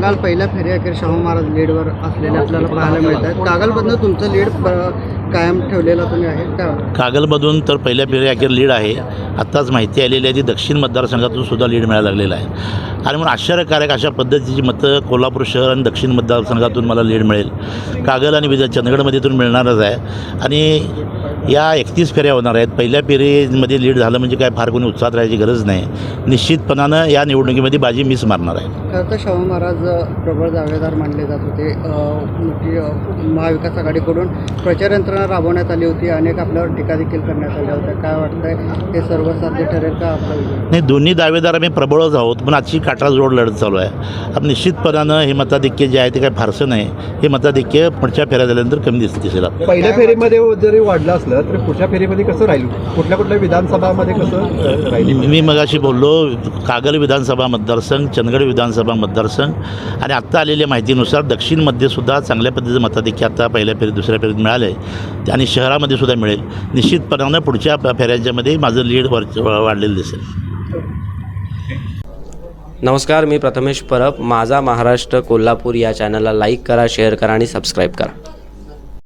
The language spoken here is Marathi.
सांगाल? पहिल्या फेरीअखेर शाहू महाराज लीडवर असलेले आपल्याला पाहायला मिळत आहेत. कागलमधनं तुमचं लीड कायम ठेवलेला तुम्ही आहे का? कागलमधून तर पहिल्या फेरीअखेर लीड आहे. आत्ताच माहिती आलेली आहे ती दक्षिण मतदारसंघातून सुद्धा लीड मिळायला लागलेला आहे. आणि म्हणून आश्चर्यकारक अशा पद्धतीची मतं कोल्हापूर शहर आणि दक्षिण मतदारसंघातून मला लीड मिळेल. कागल आणि चंदगडमध्ये इथून मिळणारच आहे. आणि या 31 फेऱ्या होणार आहेत. पहिल्या फेरीमध्ये लीड झालं म्हणजे काय फार कोणी उत्साहात राहायची गरज नाही. निश्चितपणानं या निवडणुकीमध्ये बाजी मीच मारणार आहे. खरं तर शाहू महाराज प्रबळ दावेदार मानले जात होते. महाविकास आघाडीकडून प्रचार यंत्रणा राबवण्यात आली होती. अनेक आपल्यावर टीका देखील करण्यात आल्या होत्या. काय वाटतंय, हे सर्वसाध्य ठरेल का आपला विजय? नाही, दोन्ही दावेदार आम्ही प्रबळच आहोत, पण आजची काटाजोड लढत चालू आहे. आता निश्चितपणानं हे मताधिक्य जे आहे ते काही फारसं नाही. हे मताधिक्य पुढच्या फेऱ्या झाल्यानंतर कमी दिसेल. पहिल्या फेरीमध्ये जरी वाढलं असलं तर पुढच्या फेरीमध्ये कसं राहील? कुठल्या विधानसभामध्ये कसं राहील? मी मगाशी बोललो, कागल विधानसभा मतदारसंघ, चंदगड विधानसभा मतदारसंघ आणि आत्ता आलेल्या माहितीनुसार दक्षिणमध्ये सुद्धा चांगल्या पद्धतीचं मताधिक्य आता पहिल्या फेरीत दुसऱ्या फेरीत मिळालं आहे. आणि शहरामध्ये सुद्धा मिळेल. निश्चितपणानं पुढच्या फेऱ्यांच्यामध्ये माझं लीड वाढलेलं दिसेल. नमस्कार, मी प्रथमेश परब. माझा महाराष्ट्र कोल्हापूर या चॅनलला लाईक करा, शेअर करा आणि सबस्क्राईब करा.